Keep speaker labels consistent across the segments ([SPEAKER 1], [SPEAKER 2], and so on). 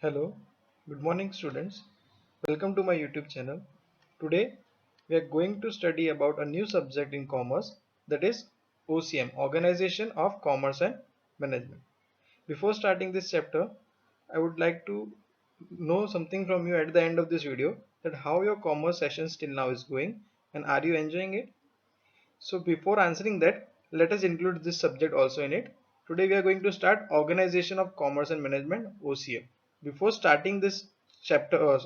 [SPEAKER 1] Hello, good morning students. Welcome to my YouTube channel. Today we are going to study about a new subject in commerce, that is OCM, Organization of Commerce and Management. Before starting this chapter, I would like to know something from you at the end of this video, that how your commerce sessions till now is going and are you enjoying it? So before answering that, let us include this subject also in it. Today we are going to start Organization of Commerce and Management, OCM. Before starting this chapter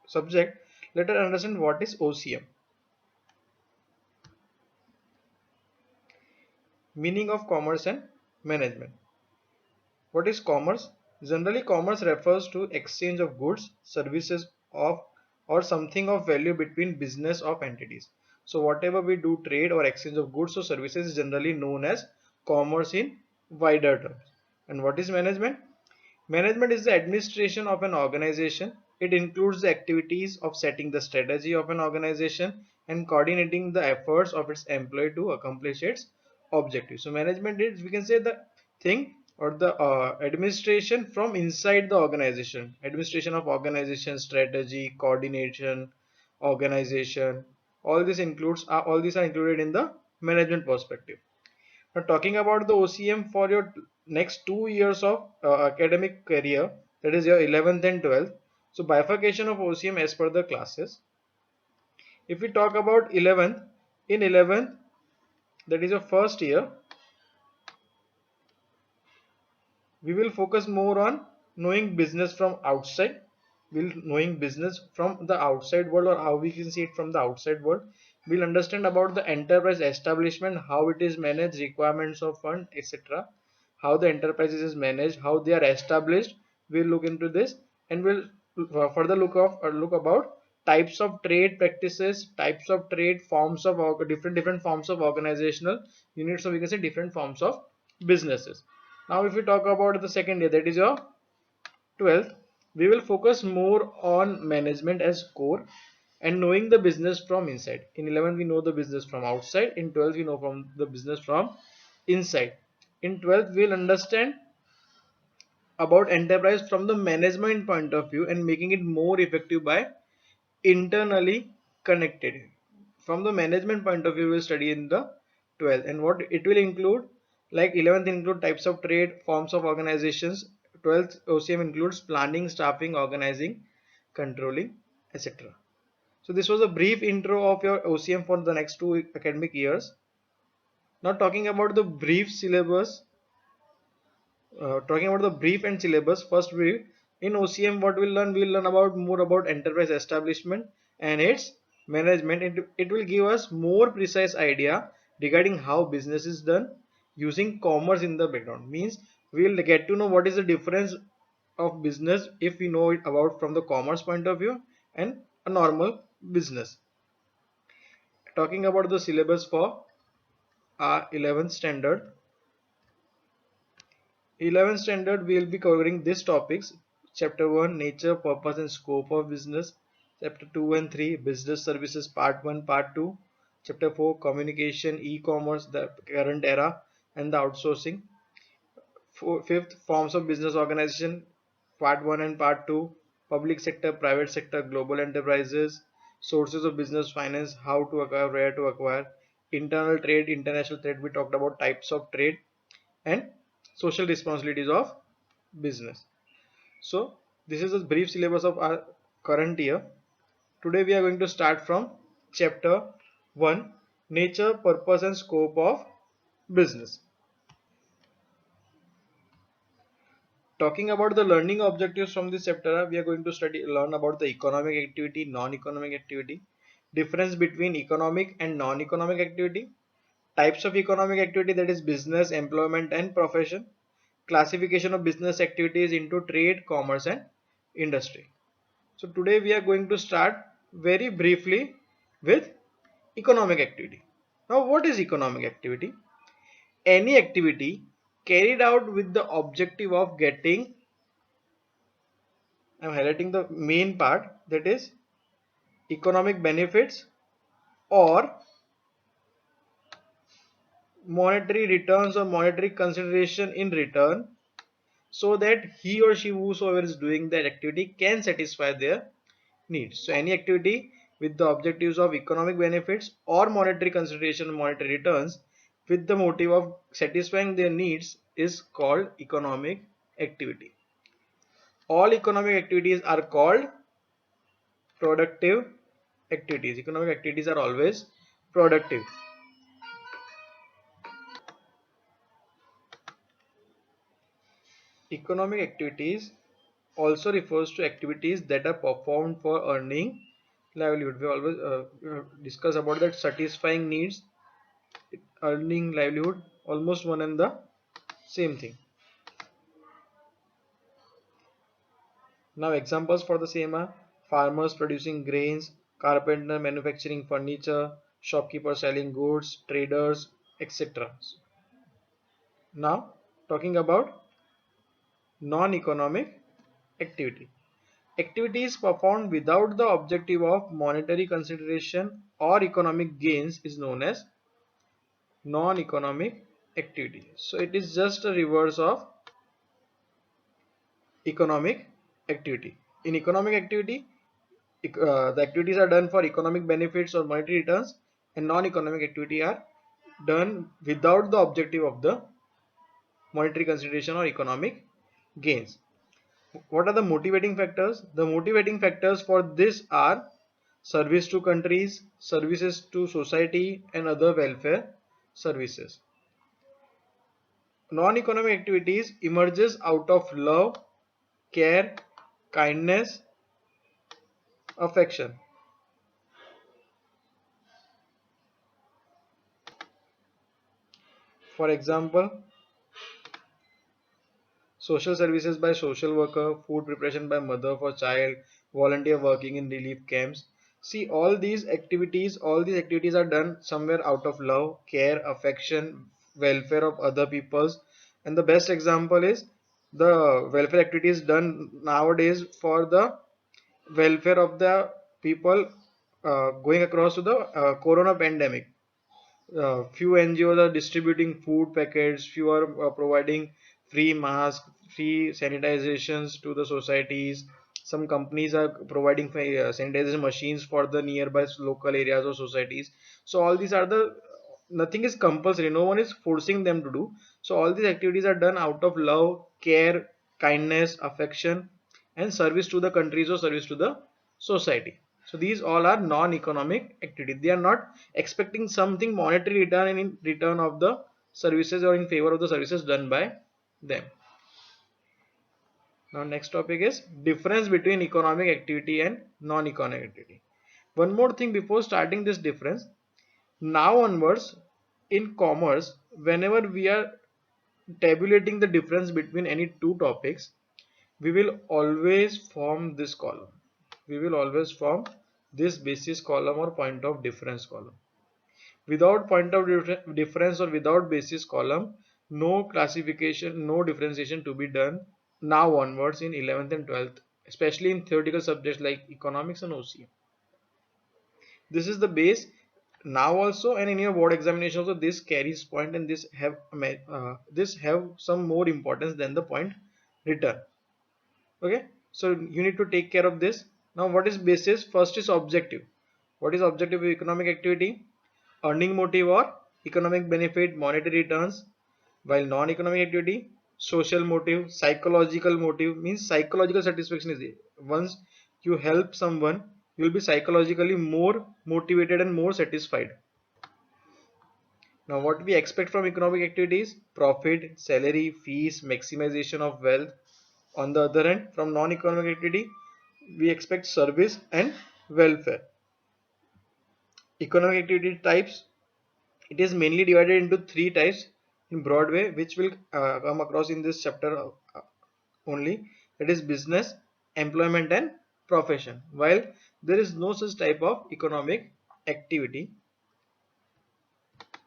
[SPEAKER 1] subject, let us understand what is OCM. Meaning of Commerce and Management. What is commerce? Generally, commerce refers to exchange of goods, services of or something of value between business of entities. So whatever we do trade or exchange of goods or services is generally known as commerce in wider terms. And what is management? Management is the administration of an organization. It includes the activities of setting the strategy of an organization and coordinating the efforts of its employee to accomplish its objectives. So management is, we can say, the thing or the administration from inside the organization. Administration of organization, strategy, coordination, organization. All these are included in the management perspective. Now, talking about the OCM for your next 2 years of academic career, that is your 11th and 12th. So, bifurcation of OCM as per the classes. If we talk about 11th, in 11th, that is your first year, we will focus more on knowing business from outside. We'll knowing business from the outside world, or how we can see it from the outside world. We'll understand about the enterprise establishment, how it is managed, requirements of fund, etc. How the enterprises is managed, how they are established. We'll look into this, and we'll further look about types of trade practices, types of trade forms of different forms of organizational units, so we can say different forms of businesses. Now if we talk about the second year, that is your 12th, we will focus more on management as core and knowing the business from inside. In 11th we know the business from outside, in 12th we know from the business from inside. In 12th we'll understand about enterprise from the management point of view and making it more effective by internally connected. From the management point of view, we'll study in the 12th, and what it will include, like 11th include types of trade, forms of organizations. 12th OCM includes planning, staffing, organizing, controlling, etc. So this was a brief intro of your OCM for the next 2 academic years. Now talking about the brief syllabus, talking about the brief and syllabus. First brief, in OCM what we'll learn about more about enterprise establishment and its management. It will give us more precise idea regarding how business is done using commerce in the background. Means we'll get to know what is the difference of business if we know it about from the commerce point of view and a normal business. Talking about the syllabus for our 11th standard. 11th standard we will be covering these topics: chapter 1, nature, purpose and scope of business; chapter 2 and 3, business services, part 1, part 2; chapter 4, communication, e-commerce, the current era and the outsourcing; fifth, forms of business organization, part 1 and part 2; public sector, private sector, global enterprises; sources of business finance, how to acquire, where to acquire; internal trade, international trade, we talked about types of trade; and social responsibilities of business. So this is a brief syllabus of our current year. Today we are going to start from chapter 1, nature, purpose and scope of business. Talking about the learning objectives from this chapter, we are going to learn about the economic activity, non-economic activity, difference between economic and non-economic activity, types of economic activity, that is business, employment and profession, classification of business activities into trade, commerce and industry. So today we are going to start very briefly with economic activity. Now what is economic activity? Any activity carried out with the objective of getting, I am highlighting the main part, that is economic benefits or monetary returns or monetary consideration in return. so that he or she whosoever is doing that activity can satisfy their needs. So any activity with the objectives of economic benefits or monetary consideration, monetary returns, with the motive of satisfying their needs is called economic activity. All economic activities are called productive activities. Economic activities are always productive. Economic activities also refers to activities that are performed for earning livelihood. We always discuss about that satisfying needs, earning livelihood, almost one and the same thing. Now examples for the same are farmers producing grains, carpenter manufacturing furniture, shopkeeper selling goods, traders, etc. Now talking about non-economic activity. Activities performed without the objective of monetary consideration or economic gains is known as non-economic activity. So it is just a reverse of economic activity. In economic activity, the activities are done for economic benefits or monetary returns, and non-economic activity are done without the objective of the monetary consideration or economic gains. What are the motivating factors? The motivating factors for this are service to countries, services to society, and other welfare services. Non-economic activities emerges out of love, care, kindness, affection. For example, social services by social worker, food preparation by mother for child, volunteer working in relief camps. See, all these activities are done somewhere out of love, care, affection, welfare of other peoples. And the best example is the welfare activities done nowadays for the welfare of the people going across to the corona pandemic. Few NGOs are distributing food packets, few are providing free masks, free sanitizations to the societies. Some companies are providing sanitization machines for the nearby local areas or societies. So all these are the nothing is compulsory. No one is forcing them to do. So all these activities are done out of love, care, kindness, affection, and service to the countries or service to the society. So these all are non-economic activities. They are not expecting something monetary return in return of the services or in favor of the services done by them. Now next topic is difference between economic activity and non-economic activity. One more thing before starting this difference. Now onwards in commerce, whenever we are tabulating the difference between any two topics, we will always form this column. We will always form this basis column or point of difference column. Without point of difference or without basis column, no classification, no differentiation to be done now onwards in 11th and 12th, especially in theoretical subjects like economics and OCM. This is the base now also, and in your board examination also this carries point, and this have some more importance than the point written. Okay, so you need to take care of this. Now what is basis? First is objective. What is objective of economic activity? Earning motive or economic benefit, monetary returns. While non-economic activity, social motive, psychological motive, means psychological satisfaction is it. Once you help someone, you will be psychologically more motivated and more satisfied. Now what we expect from economic activities: profit, salary, fees, maximization of wealth. On the other hand, from non-economic activity, we expect service and welfare. Economic activity types, it is mainly divided into three types in broad way, which will come across in this chapter only. That is business, employment, and profession. While there is no such type of economic activity.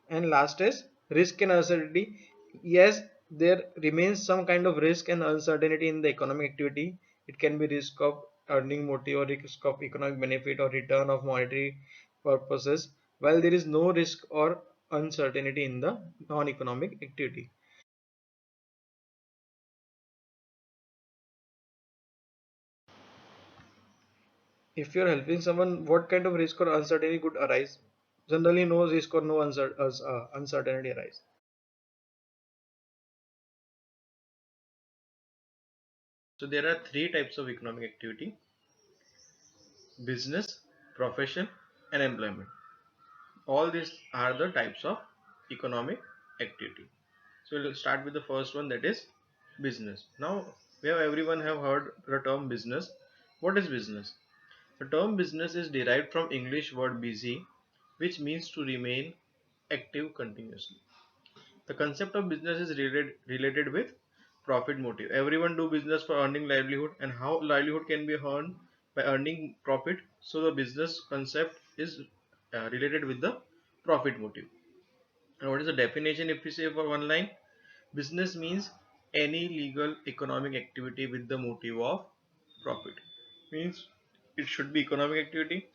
[SPEAKER 1] And last is risk and uncertainty. Yes, there remains some kind of risk and uncertainty in the economic activity. It can be risk of earning motive or risk of economic benefit or return of monetary purposes, while there is no risk or uncertainty in the non-economic activity. If you're helping someone, what kind of risk or uncertainty could arise? Generally, no risk or no uncertainty arise. So there are three types of economic activity: business, profession, and employment. All these are the types of economic activity. So we'll start with the first one, that is business. Now we have everyone have heard the term business. What is business? The term business is derived from English word busy, which means to remain active continuously. The concept of business is related with profit motive. Everyone do business for earning livelihood, and how livelihood can be earned by earning profit. So the business concept is related with the profit motive. And what is the definition if we say for one line? Business means any legal economic activity with the motive of profit. Means it should be economic activity,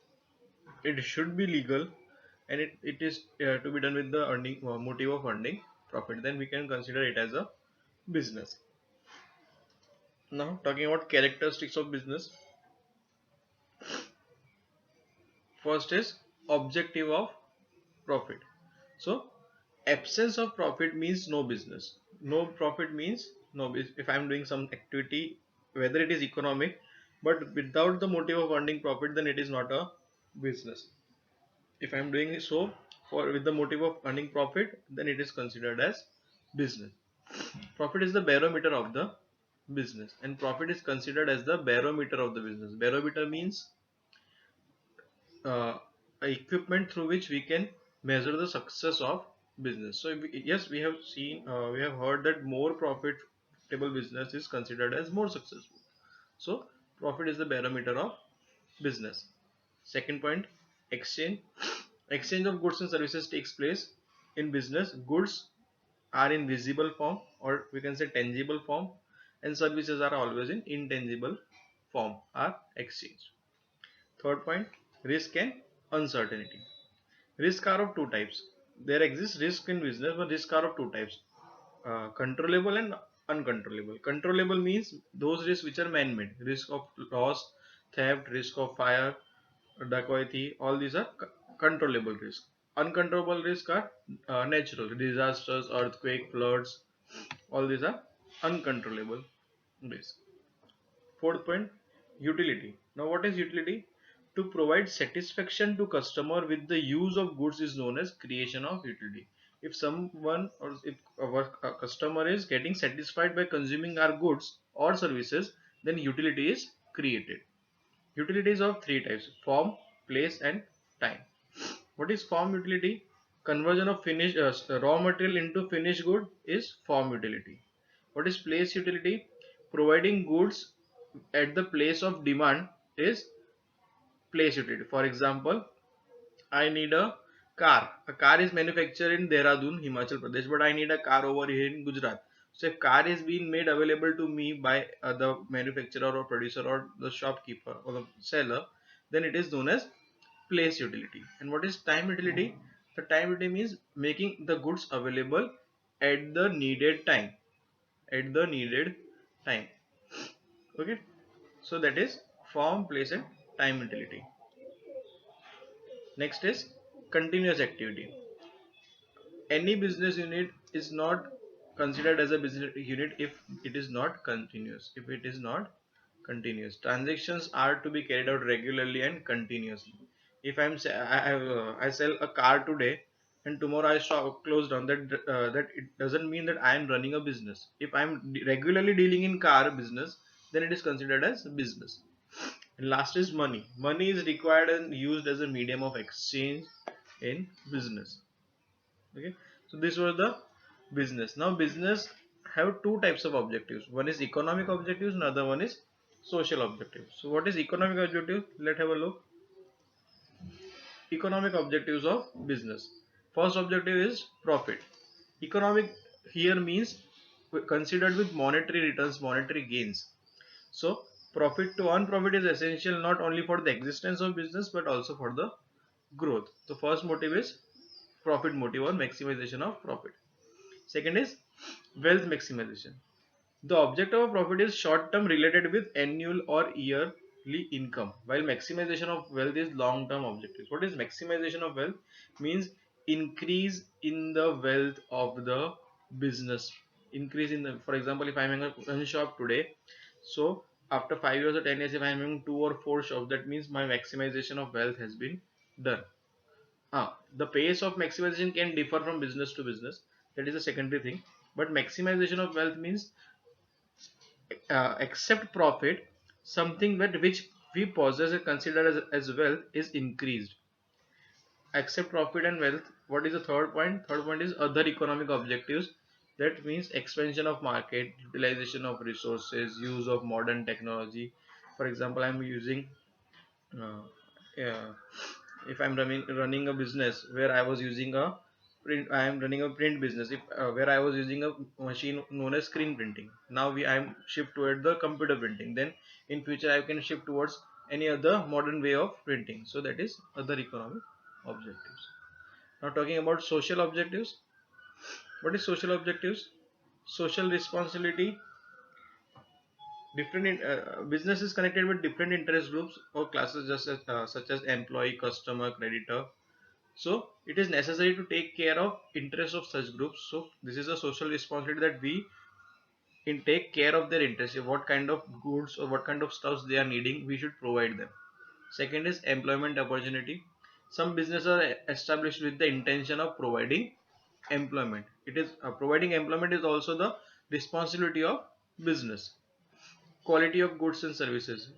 [SPEAKER 1] it should be legal, and it is to be done with the earning motive of earning profit. Then we can consider it as a business. Now talking about characteristics of business. First is objective of profit. So absence of profit means no business. No profit means no business. If I am doing some activity, whether it is economic, but without the motive of earning profit, then it is not a business. If I am doing so for with the motive of earning profit, then it is considered as business. Profit is the barometer of the business, and profit is considered as the barometer of the business. Barometer means equipment through which we can measure the success of business. So yes, we have seen, we have heard that more profitable business is considered as more successful. So profit is the barometer of business. Second point, exchange. Exchange of goods and services takes place in business. Goods are in visible form, or we can say tangible form, and services are always in intangible form, are exchanged. Third point, risk and uncertainty. Risk are of two types. There exists risk in business, but risk are of two types: controllable and uncontrollable. Controllable means those risks which are man-made: risk of loss, theft, risk of fire, dacoity. All these are controllable risks. Uncontrollable risks are natural disasters, earthquake, floods. All these are uncontrollable risks. Fourth point, utility. Now what is utility? To provide satisfaction to customer with the use of goods is known as creation of utility. If someone, or if our customer is getting satisfied by consuming our goods or services, then utility is created. Utility is of three types: form, place, and time. What is form utility? Conversion of finished raw material into finished good is form utility. What is place utility? Providing goods at the place of demand is place utility. For example, I need a car. A car is manufactured in Dehradun, Himachal Pradesh, but I need a car over here in Gujarat. So if car is being made available to me by the manufacturer or producer or the shopkeeper or the seller, then it is known as place utility. And what is time utility? The time utility means making the goods available at the needed time. At the needed time. Okay. So that is form, place, and time utility. Next is continuous activity. Any business unit is not considered as a business unit if it is not continuous. If it is not continuous, transactions are to be carried out regularly and continuously. If I sell a car today and tomorrow I shop close down, that it doesn't mean that I am running a business. If I am regularly dealing in car business, then it is considered as business. And last is money. Money is required and used as a medium of exchange in business. Okay, so this was the business. Now business have two types of objectives. One is economic objectives, another one is social objectives. So what is economic objective? Let's have a look. Economic objectives of business. First objective is profit. Economic here means considered with monetary returns, monetary gains. So profit, to earn profit is essential not only for the existence of business but also for the growth. The first motive is profit motive, or maximization of profit. Second is wealth maximization. The objective of profit is short term, related with annual or year income, while maximization of wealth is long term objectives. What is maximization of wealth? Means increase in the wealth of the business. Increase in the, for example, if I'm in a gun shop today, so after 5 years or 10 years, if I'm having 2 or 4 shops, that means my maximization of wealth has been done. The pace of maximization can differ from business to business. That is a secondary thing. But maximization of wealth means except profit, something that which we possess and consider as wealth is increased. Except profit and wealth. What is the third point? Third point is other economic objectives. That means expansion of market, utilization of resources, use of modern technology. For example, I'm using uh, uh, if I'm running a business where I was using a print, I am running a print business. If where I was using a machine known as screen printing. Now I am shift toward the computer printing. Then in future I can shift towards any other modern way of printing. So that is other economic objectives. Now talking about social objectives. What is social objectives? Social responsibility. Business is connected with different interest groups or classes, just as, such as employee, customer, creditor. So it is necessary to take care of interests of such groups. So this is a social responsibility that we in take care of their interests. What kind of goods or what kind of stuffs they are needing, we should provide them. Second is employment opportunity. Some businesses are established with the intention of providing employment. It is providing employment is also the responsibility of business. Quality of goods and services.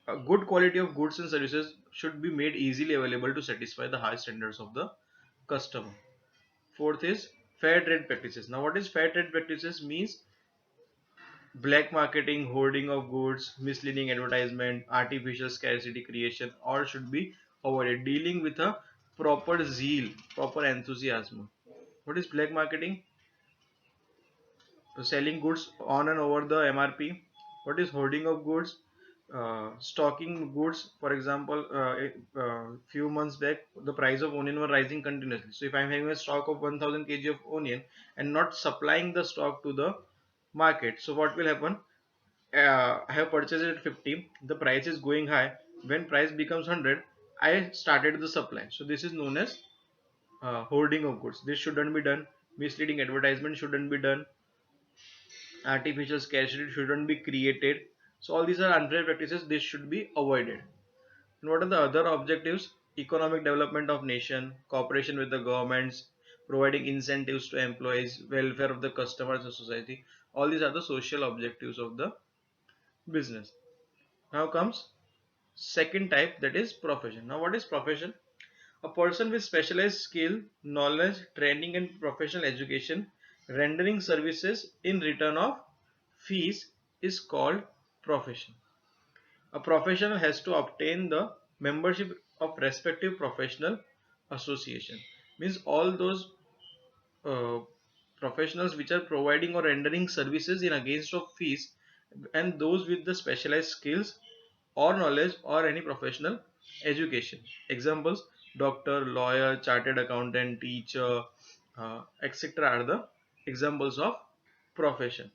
[SPEAKER 1] A good quality of goods and services should be made easily available to satisfy the high standards of the customer. Fourth is fair trade practices. Now, what is fair trade practices? Means black marketing, hoarding of goods, misleading advertisement, artificial scarcity creation, all should be avoided. Dealing with a proper zeal, proper enthusiasm. What is black marketing? Selling goods on and over the MRP. What is hoarding of goods? Stocking goods. For example, few months back, the price of onion were rising continuously. So if I'm having a stock of 1000 kg of onion and not supplying the stock to the market, so what will happen? I have purchased it at 50. The price is going high. When price becomes 100, I started the supply. So this is known as hoarding of goods. This shouldn't be done. Misleading advertisement shouldn't be done. Artificial scarcity shouldn't be created. So all these are unfair practices. This should be avoided. And what are the other objectives? Economic development of nation, cooperation with the governments, providing incentives to employees, welfare of the customers and society. All these are the social objectives of the business. Now comes second type, that is profession. Now what is profession? A person with specialized skill, knowledge, training and professional education rendering services in return of fees is called profession. A professional has to obtain the membership of respective professional association. Means all those uh, professionals which are providing or rendering services in against of fees, and those with the specialized skills or knowledge or any professional education. Examples: doctor, lawyer, chartered accountant, teacher, etc. are the examples of profession.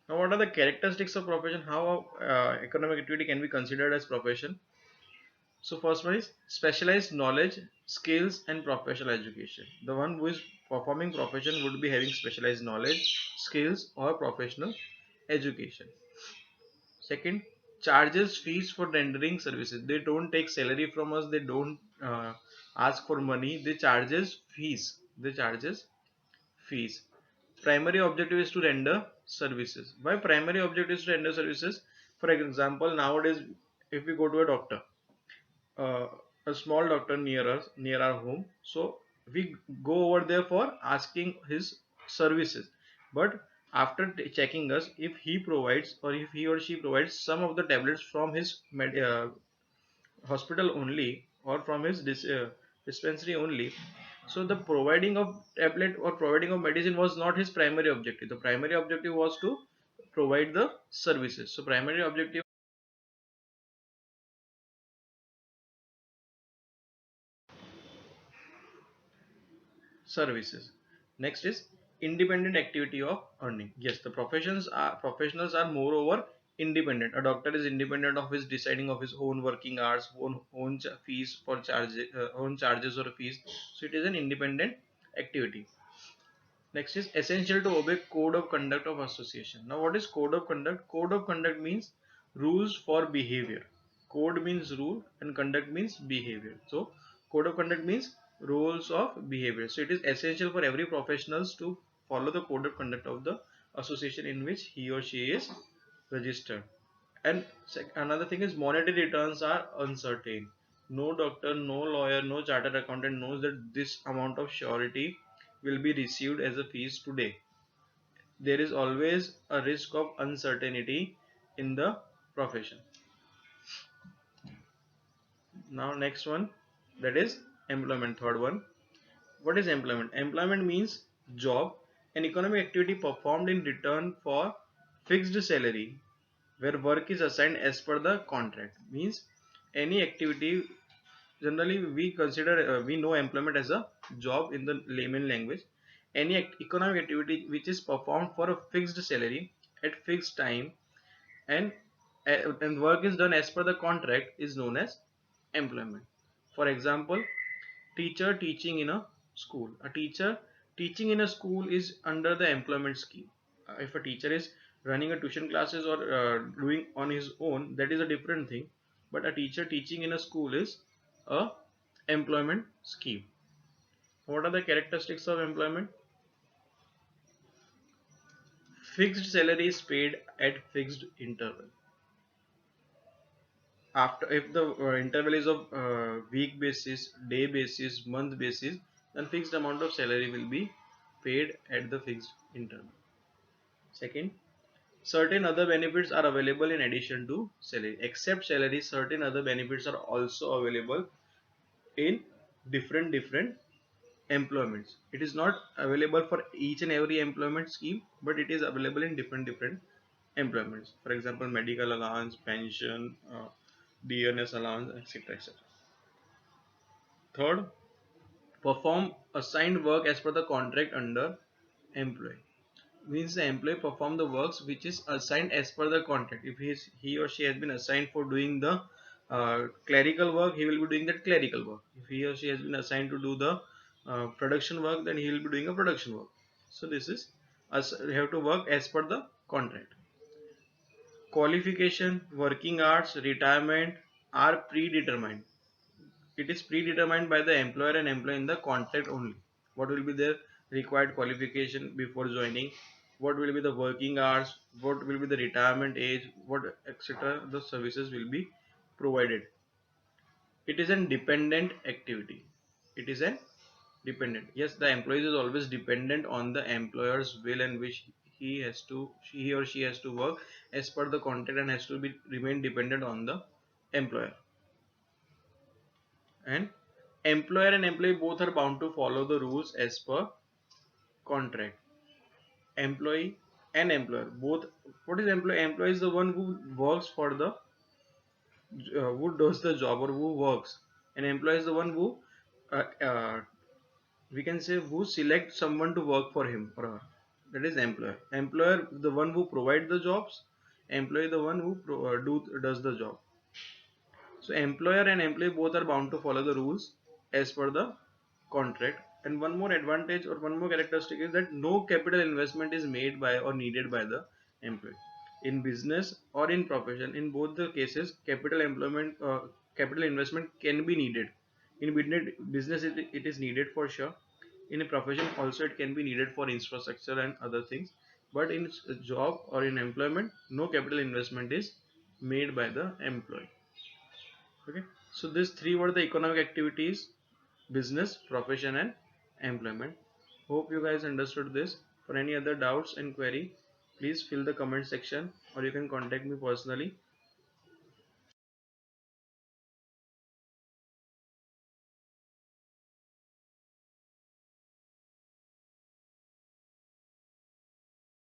[SPEAKER 1] Now, what are the characteristics of profession? How economic activity can be considered as profession? So, first one is specialized knowledge, skills, and professional education. The one who is performing profession would be having specialized knowledge, skills, or professional education. Second, charges fees for rendering services. They don't take salary from us. They don't ask for money. They charges fees. They charges fees. Primary objective is to render services. Why primary objective is to render services? For example, nowadays, if we go to a doctor, uh, a small doctor near us, near our home, so we go over there for asking his services. But after checking us, if he provides or if he or she provides some of the tablets from his hospital only or from his dispensary only, so the providing of tablet or providing of medicine was not his primary objective. The primary objective was to provide the services. So primary objective services. Next is Independent activity of earning. Yes, the professionals are moreover independent. A doctor is independent of his deciding of his own working hours, own fees for charges, own charges or fees. So it is an independent activity. Next is essential to obey code of conduct of association. Now what is code of conduct? Code of conduct means rules for behavior. Code means rule and conduct means behavior. So code of conduct means rules of behavior. So it is essential for every professionals to follow the code of conduct of the association in which he or she is registered. And another thing is monetary returns are uncertain. No doctor, no lawyer, no chartered accountant knows that this amount of surety will be received as a fees today. There is always a risk of uncertainty in the profession. Now next one, that is employment, third one. What is employment? Employment means job, an economic activity performed in return for fixed salary where work is assigned as per the contract. Means any activity, generally we consider we know employment as a job in the layman language. Any economic activity which is performed for a fixed salary at fixed time, and and work is done as per the contract is known as employment. For example, teacher teaching in a school. A teacher teaching in a school is under the employment scheme. If a teacher is running a tuition classes or doing on his own, that is a different thing. But a teacher teaching in a school is a employment scheme. What are the characteristics of employment? Fixed salary is paid at fixed interval. After, if the interval is of week basis, day basis, month basis, then fixed amount of salary will be paid at the fixed interval. Second, certain other benefits are available in addition to salary. Except salary, certain other benefits are also available in different employments. It is not available for each and every employment scheme, but it is available in different employments. For example, medical allowance, pension, DNS allowance, etc., etc. Third, perform assigned work as per the contract under employee. Means the employee perform the works which is assigned as per the contract. If he or she has been assigned for doing the clerical work, he will be doing that clerical work. If he or she has been assigned to do the production work, then he will be doing a production work. So this is us, we have to work as per the contract. Qualification, working hours, retirement are predetermined. It is predetermined by the employer and employee in the contract only. What will be their required qualification before joining, what will be the working hours, what will be the retirement age, what etc. the services will be provided. It is an dependent activity. It is an dependent. Yes, the employee is always dependent on the employer's will and wish. He or she has to work as per the contract and has to be remain dependent on the employer. And employer and employee both are bound to follow the rules as per contract. Employee and employer both. What is employee? Employee is the one who works for the who does the job or who works, and employee is the one who uh, uh, we can say who selects someone to work for him or her. That is employer. Employer the one who provide the jobs, employee the one who does the job. So employer and employee both are bound to follow the rules as per the contract. And one more advantage or one more characteristic is that no capital investment is made by or needed by the employee. In business or in profession, in both the cases, capital investment can be needed. In business, it is needed for sure. In a profession, also it can be needed for infrastructure and other things. But in a job or in employment, no capital investment is made by the employee. Okay, so these three were the economic activities: business, profession and employment. Hope you guys understood this. For any other doubts and query, please fill the comment section or you can contact me personally.